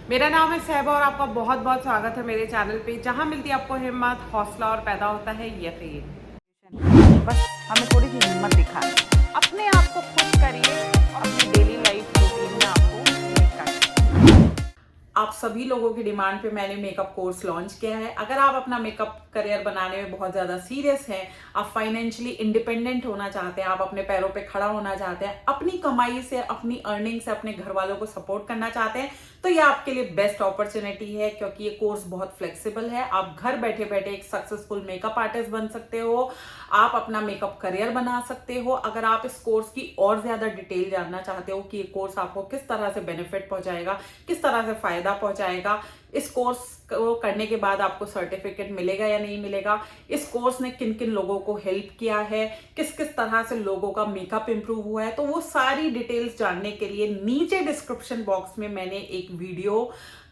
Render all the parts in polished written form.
मेरा नाम है सहबा और आपका बहुत बहुत स्वागत है मेरे चैनल पे, जहां मिलती है आपको हिम्मत, हौसला और पैदा होता है यकीन। बस हमें थोड़ी सी हिम्मत दिखानी है। अपने आप को खुश करिए और अपनी डेली लाइफ रूटीन में आपको मेक करिए। आप सभी लोगों की डिमांड पे मैंने मेकअप कोर्स लॉन्च किया है। अगर आप अपना मेकअप करियर बनाने में बहुत ज़्यादा सीरियस हैं, आप फाइनेंशियली इंडिपेंडेंट होना चाहते हैं, आप अपने पैरों पे खड़ा होना चाहते हैं, अपनी कमाई से, अपनी अर्निंग से अपने घर वालों को सपोर्ट करना चाहते हैं, तो ये आपके लिए बेस्ट अपॉर्चुनिटी है, क्योंकि ये कोर्स बहुत फ्लेक्सिबल है। आप घर बैठे बैठे एक सक्सेसफुल मेकअप आर्टिस्ट बन सकते हो, आप अपना मेकअप करियर बना सकते हो। अगर आप इस कोर्स की और ज़्यादा डिटेल जानना चाहते हो कि ये कोर्स आपको किस तरह से बेनिफिट पहुंचाएगा, किस तरह से फायदा पहुंचाएगा, इस कोर्स को करने के बाद आपको सर्टिफिकेट मिलेगा या नहीं मिलेगा, इस कोर्स ने किन किन लोगों को हेल्प किया है, किस किस तरह से लोगों का मेकअप इंप्रूव हुआ है, तो वो सारी डिटेल्स जानने के लिए नीचे डिस्क्रिप्शन बॉक्स में मैंने एक वीडियो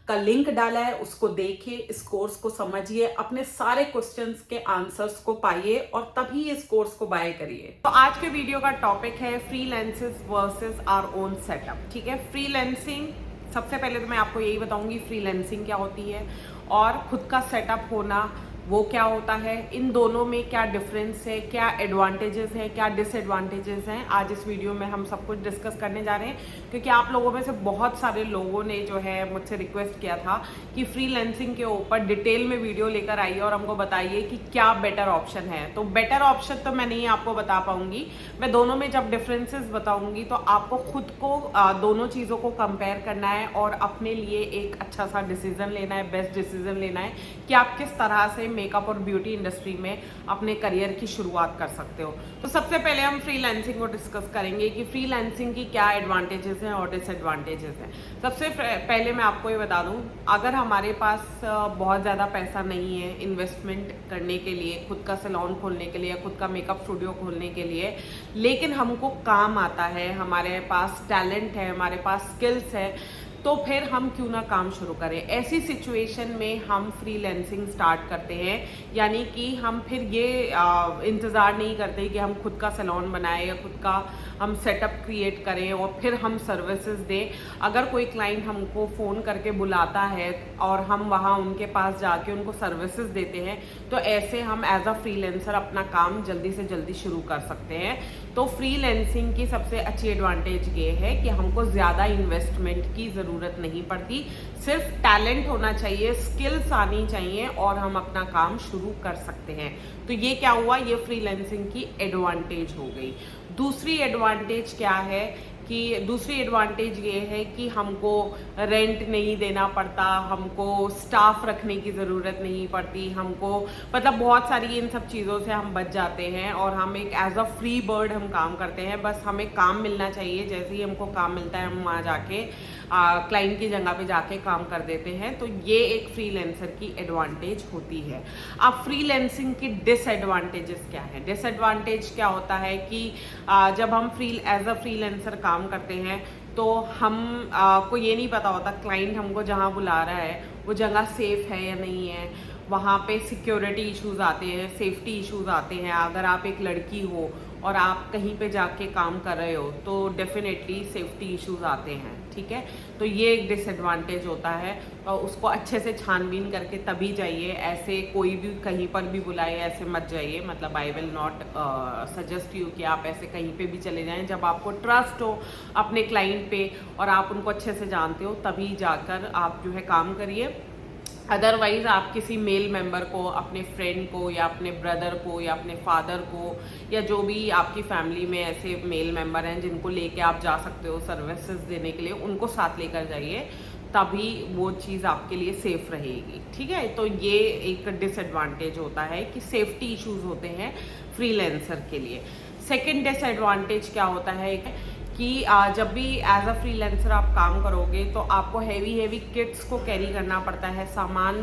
का लिंक डाला है, उसको देखिए, इस कोर्स को समझिए, अपने सारे क्वेश्चंस के आंसर्स को पाइए और तभी इस कोर्स को बाय करिए। तो आज के वीडियो का टॉपिक है freelancers versus our own setup. ठीक है, फ्रीलांसिंग, सबसे पहले तो मैं आपको यही बताऊंगी फ्रीलांसिंग क्या होती है और खुद का सेटअप होना वो क्या होता है, इन दोनों में क्या डिफरेंस है, क्या एडवांटेजेस है, क्या डिसएडवांटेजेस हैं। आज इस वीडियो में हम सब कुछ डिस्कस करने जा रहे हैं, क्योंकि आप लोगों में से बहुत सारे लोगों ने जो है मुझसे रिक्वेस्ट किया था कि फ्रीलांसिंग के ऊपर डिटेल में वीडियो लेकर आइए और हमको बताइए कि क्या बेटर ऑप्शन है। तो बेटर ऑप्शन तो मैं नहीं आपको बता पाऊंगी, मैं दोनों में जब डिफरेंसेस बताऊंगी तो आपको खुद को दोनों चीज़ों को कंपेयर करना है और अपने लिए एक अच्छा सा डिसीजन लेना है, बेस्ट डिसीजन लेना है कि आप किस तरह से मेकअप और ब्यूटी इंडस्ट्री में अपने करियर की शुरुआत कर सकते हो। तो सबसे पहले हम फ्रीलांसिंग को डिस्कस करेंगे कि फ्रीलांसिंग की क्या एडवांटेजेस हैं और डिसएडवांटेजेस हैं। सबसे पहले मैं आपको ये बता दूं, अगर हमारे पास बहुत ज़्यादा पैसा नहीं है इन्वेस्टमेंट करने के लिए, खुद का सैलून खोलने के लिए, खुद का मेकअप स्टूडियो खोलने के लिए, लेकिन हमको काम आता है, हमारे पास टैलेंट है, हमारे पास स्किल्स है, तो फिर हम क्यों ना काम शुरू करें। ऐसी सिचुएशन में हम फ्रीलांसिंग स्टार्ट करते हैं, यानी कि हम फिर ये इंतज़ार नहीं करते कि हम खुद का सैलून बनाएं या खुद का हम सेटअप क्रिएट करें और फिर हम सर्विसेज दें। अगर कोई क्लाइंट हमको फ़ोन करके बुलाता है और हम वहाँ उनके पास जाके उनको सर्विसेज देते हैं, तो ऐसे हम एज अ फ्रीलांसर अपना काम जल्दी से जल्दी शुरू कर सकते हैं। तो फ्रीलांसिंग की सबसे अच्छी एडवांटेज ये है कि हमको ज़्यादा इन्वेस्टमेंट की ज़रूरत नहीं पड़ती, सिर्फ टैलेंट होना चाहिए, स्किल्स आनी चाहिए और हम अपना काम शुरू कर सकते हैं। तो ये क्या हुआ, ये फ्रीलांसिंग की एडवांटेज हो गई। दूसरी एडवांटेज क्या है कि दूसरी एडवांटेज ये है कि हमको रेंट नहीं देना पड़ता, हमको स्टाफ रखने की ज़रूरत नहीं पड़ती, हमको मतलब बहुत सारी इन सब चीज़ों से हम बच जाते हैं और हम एक एज अ फ्री बर्ड हम काम करते हैं। बस हमें काम मिलना चाहिए, जैसे ही हमको काम मिलता है हम वहाँ जाके क्लाइंट की जगह पे जाके काम कर देते हैं। तो ये एक फ्रीलांसर की एडवांटेज होती है। अब फ्रीलांसिंग की डिसएडवांटेजेस क्या है। डिसएडवांटेज क्या होता है कि जब हम एज अ फ्रीलांसर काम करते हैं तो हम को ये नहीं पता होता क्लाइंट हमको जहाँ बुला रहा है वो जगह सेफ है या नहीं है। वहाँ पे सिक्योरिटी इश्यूज आते हैं, सेफ्टी इश्यूज आते हैं। अगर आप एक लड़की हो और आप कहीं पे जाके काम कर रहे हो तो डेफिनेटली सेफ्टी इश्यूज आते हैं। ठीक है, तो ये एक डिसएडवांटेज होता है और उसको अच्छे से छानबीन करके तभी जाइए। ऐसे कोई भी कहीं पर भी बुलाए ऐसे मत जाइए, मतलब I will not suggest you कि आप ऐसे कहीं पे भी चले जाएं। जब आपको ट्रस्ट हो अपने क्लाइंट पे और आप उनको अच्छे से जानते हो तभी जाकर आप जो है काम करिए। अदरवाइज आप किसी मेल मेंबर को, अपने फ्रेंड को या अपने ब्रदर को या अपने फादर को या जो भी आपकी फैमिली में ऐसे मेल मेंबर हैं जिनको लेके आप जा सकते हो सर्विसेज देने के लिए, उनको साथ लेकर जाइए, तभी वो चीज़ आपके लिए सेफ रहेगी। ठीक है, तो ये एक डिसएडवांटेज होता है कि सेफ्टी इश्यूज होते हैं फ्रीलांसर के लिए। सेकंड डिसएडवांटेज क्या होता है कि जब भी एज अ फ्रीलांसर आप काम करोगे तो आपको हैवी किट्स को कैरी करना पड़ता है, सामान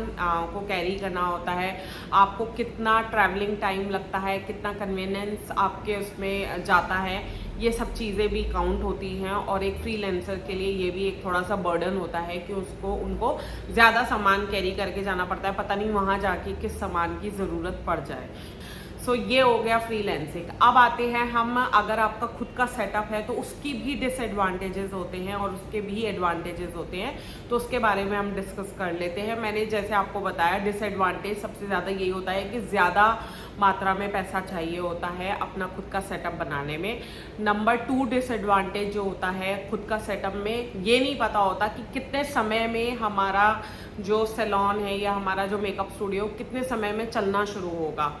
को कैरी करना होता है। आपको कितना ट्रैवलिंग टाइम लगता है, कितना कन्वीनियंस आपके उसमें जाता है, ये सब चीज़ें भी काउंट होती हैं। और एक फ्रीलांसर के लिए ये भी एक थोड़ा सा बर्डन होता है कि उनको ज़्यादा सामान कैरी करके जाना पड़ता है, पता नहीं वहाँ जाके किस सामान की ज़रूरत पड़ जाए। सो ये हो गया फ्रीलांसिंग। अब आते हैं हम, अगर आपका खुद का सेटअप है तो उसकी भी डिसएडवांटेजेस होते हैं और उसके भी एडवांटेजेस होते हैं, तो उसके बारे में हम डिस्कस कर लेते हैं। मैंने जैसे आपको बताया, डिसएडवांटेज सबसे ज़्यादा यही होता है कि ज़्यादा मात्रा में पैसा चाहिए होता है अपना खुद का सेटअप बनाने में। नंबर 2 डिसएडवांटेज जो होता है खुद का सेटअप में, ये नहीं पता होता कि कितने समय में हमारा जो सैलून है या हमारा जो मेकअप स्टूडियो कितने समय में चलना शुरू होगा।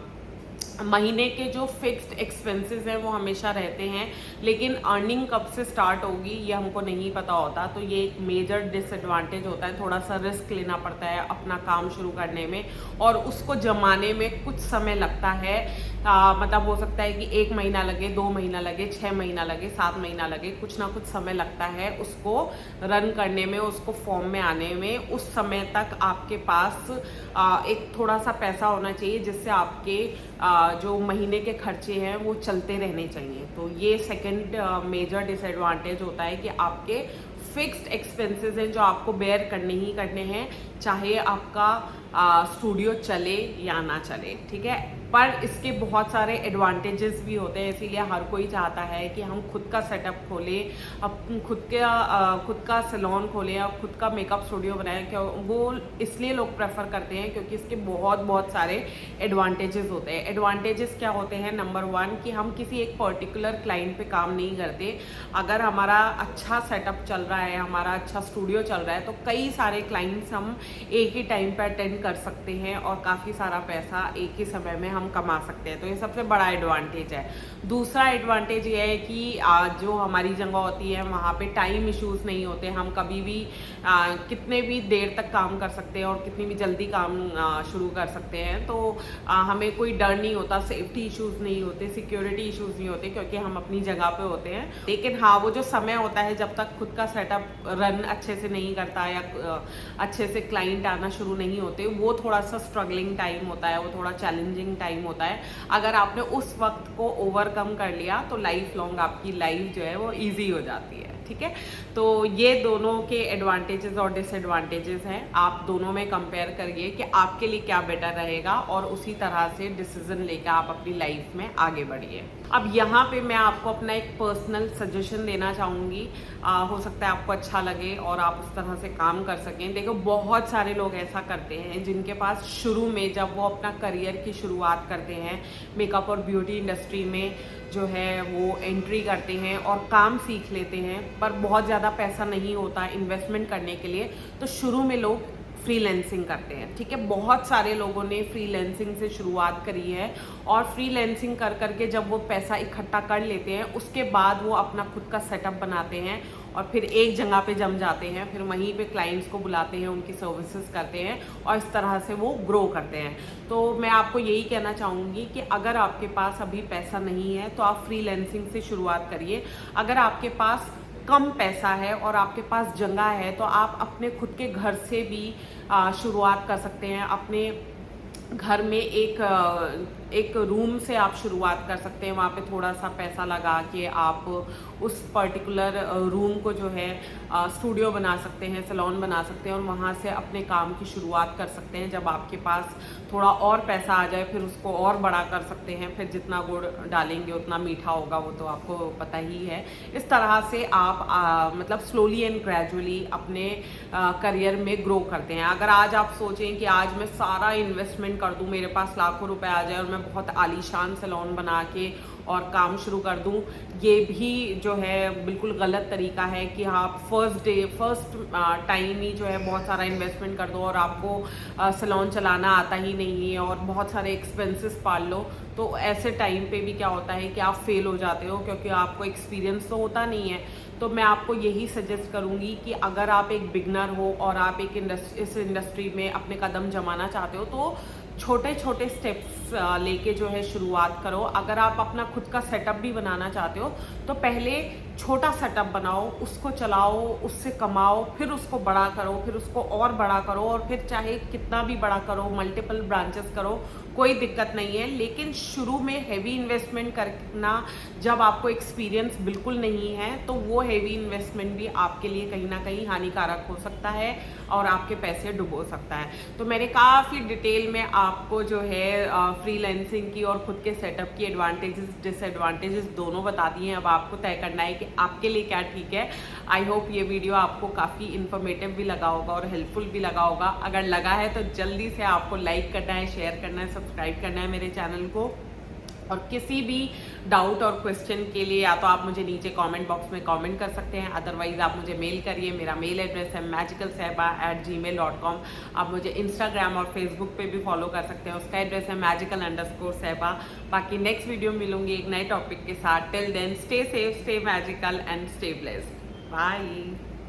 महीने के जो फिक्स्ड एक्सपेंसेस हैं वो हमेशा रहते हैं, लेकिन अर्निंग कब से स्टार्ट होगी ये हमको नहीं पता होता, तो ये एक मेजर डिसएडवांटेज होता है। थोड़ा सा रिस्क लेना पड़ता है अपना काम शुरू करने में, और उसको जमाने में कुछ समय लगता है। मतलब हो सकता है कि 1 महीना लगे, 2 महीना लगे, 6 महीना लगे, 7 महीना लगे, कुछ ना कुछ समय लगता है उसको रन करने में, उसको फॉर्म में आने में। उस समय तक आपके पास एक थोड़ा सा पैसा होना चाहिए जिससे आपके जो महीने के खर्चे हैं वो चलते रहने चाहिए। तो ये सेकंड मेजर डिसएडवांटेज होता है कि आपके फिक्स्ड एक्सपेंसेस हैं जो आपको बेयर करने ही करने हैं, चाहे आपका स्टूडियो चले या ना चले, ठीक है। पर इसके बहुत सारे एडवांटेजेस भी होते हैं, इसीलिए हर कोई चाहता है कि हम खुद का सेटअप खोलें, खुद का सैलून खोलें या खुद का मेकअप स्टूडियो बनाएं। क्यों वो इसलिए लोग प्रेफर करते हैं क्योंकि इसके बहुत सारे एडवांटेजेस होते हैं। एडवांटेजेस क्या होते हैं? नंबर 1 कि हम किसी एक पर्टिकुलर क्लाइंट पे काम नहीं करते। अगर हमारा अच्छा सेटअप चल रहा है, हमारा अच्छा स्टूडियो चल रहा है, तो कई सारे क्लाइंट्स हम एक ही टाइम पर अटेंड कर सकते हैं और काफ़ी सारा पैसा एक ही समय में हम कमा सकते हैं। तो ये सबसे बड़ा एडवांटेज है। दूसरा एडवांटेज ये है कि जो हमारी जगह होती है वहाँ पे टाइम इश्यूज नहीं होते। हम कभी भी कितने भी देर तक काम कर सकते हैं और कितनी भी जल्दी काम शुरू कर सकते हैं। तो हमें कोई डर नहीं होता, सेफ्टी इश्यूज नहीं होते, सिक्योरिटी इश्यूज नहीं होते, क्योंकि हम अपनी जगह पे होते हैं। लेकिन हाँ, वो जो समय होता है जब तक खुद का सेटअप रन अच्छे से नहीं करता या अच्छे से क्लाइंट आना शुरू नहीं होते, वो थोड़ा सा स्ट्रगलिंग टाइम होता है, वो थोड़ा चैलेंजिंग टाइम होता है। अगर आपने उस वक्त को ओवरकम कर लिया तो लाइफ लॉन्ग आपकी लाइफ जो है वो ईजी हो जाती है, ठीक है। तो ये दोनों के एडवांटेजेस और डिसएडवांटेजेस हैं। आप दोनों में कंपेयर करिए कि आपके लिए क्या बेटर रहेगा और उसी तरह से डिसीजन लेकर आप अपनी लाइफ में आगे बढ़िए। अब यहाँ पे मैं आपको अपना एक पर्सनल सजेशन देना चाहूँगी, हो सकता है आपको अच्छा लगे और आप उस तरह से काम कर सकें। देखो, बहुत सारे लोग ऐसा करते हैं जिनके पास शुरू में जब वो अपना करियर की शुरुआत करते हैं मेकअप और ब्यूटी इंडस्ट्री में जो है वो एंट्री करते हैं और काम सीख लेते हैं, पर बहुत ज़्यादा पैसा नहीं होता इन्वेस्टमेंट करने के लिए, तो शुरू में लोग फ्रीलैंसिंग करते हैं, ठीक है। बहुत सारे लोगों ने फ्रीलैंसिंग से शुरुआत करी है और फ्रीलैंसिंग कर करके जब वो पैसा इकट्ठा कर लेते हैं उसके बाद वो अपना खुद का सेटअप बनाते हैं और फिर एक जगह पे जम जाते हैं, फिर वहीं पे क्लाइंट्स को बुलाते हैं, उनकी सर्विसेज करते हैं और इस तरह से वो ग्रो करते हैं। तो मैं आपको यही कहना चाहूँगी कि अगर आपके पास अभी पैसा नहीं है तो आप फ्रीलैंसिंग से शुरुआत करिए। अगर आपके पास कम पैसा है और आपके पास जगह है तो आप अपने खुद के घर से भी शुरुआत कर सकते हैं। अपने घर में एक रूम से आप शुरुआत कर सकते हैं। वहाँ पे थोड़ा सा पैसा लगा के आप उस पर्टिकुलर रूम को जो है स्टूडियो बना सकते हैं, सैलून बना सकते हैं और वहाँ से अपने काम की शुरुआत कर सकते हैं। जब आपके पास थोड़ा और पैसा आ जाए फिर उसको और बड़ा कर सकते हैं, फिर जितना गुड़ डालेंगे उतना मीठा होगा, वो तो आपको पता ही है। इस तरह से आप मतलब स्लोली एंड ग्रेजुअली अपने करियर में ग्रो करते हैं। अगर आज आप सोचें कि आज मैं सारा इन्वेस्टमेंट कर दूं, मेरे पास लाखों रुपए आ जाए और मैं बहुत आलीशान सैलून बना के और काम शुरू कर दूं, ये भी जो है बिल्कुल गलत तरीका है कि आप फर्स्ट टाइम ही जो है बहुत सारा इन्वेस्टमेंट कर दो और आपको सैलून चलाना आता ही नहीं है और बहुत सारे एक्सपेंसेस पाल लो। तो ऐसे टाइम पे भी क्या होता है कि आप फेल हो जाते हो, क्योंकि आपको एक्सपीरियंस तो होता नहीं है। तो मैं आपको यही सजेस्ट करूंगी कि अगर आप एक बिगनर हो और आप इस इंडस्ट्री में अपने कदम जमाना चाहते हो तो छोटे छोटे स्टेप्स लेके जो है शुरुआत करो। अगर आप अपना खुद का सेटअप भी बनाना चाहते हो तो पहले छोटा सेटअप बनाओ, उसको चलाओ, उससे कमाओ, फिर उसको बड़ा करो, फिर उसको और बड़ा करो, और फिर चाहे कितना भी बड़ा करो, मल्टीपल ब्रांचेस करो, कोई दिक्कत नहीं है। लेकिन शुरू में हैवी इन्वेस्टमेंट करना, जब आपको एक्सपीरियंस बिल्कुल नहीं है, तो वो हैवी इन्वेस्टमेंट भी आपके लिए कहीं ना कहीं हानिकारक हो सकता है और आपके पैसे डुबो सकता है। तो मैंने काफ़ी डिटेल में आपको जो है फ्रीलांसिंग की और खुद के सेटअप की एडवांटेजेस डिसएडवांटेजेस दोनों बता दिए हैं। अब आपको तय करना है कि आपके लिए क्या ठीक है। आई होप ये वीडियो आपको काफ़ी इन्फॉर्मेटिव भी लगा होगा और हेल्पफुल भी लगा होगा। अगर लगा है तो जल्दी से आपको लाइक करना है, शेयर करना है, सब्सक्राइब करना है मेरे चैनल को। और किसी भी डाउट और क्वेश्चन के लिए या तो आप मुझे नीचे कमेंट बॉक्स में कमेंट कर सकते हैं, अदरवाइज आप मुझे मेल करिए। मेरा मेल एड्रेस है magicalsaiba@gmail.com। आप मुझे इंस्टाग्राम और फेसबुक पे भी फॉलो कर सकते हैं, उसका एड्रेस है magical_saiba। बाकी नेक्स्ट वीडियो मिलूंगी एक नए टॉपिक के साथ। Till then stay safe, stay magical and stay blessed. Bye.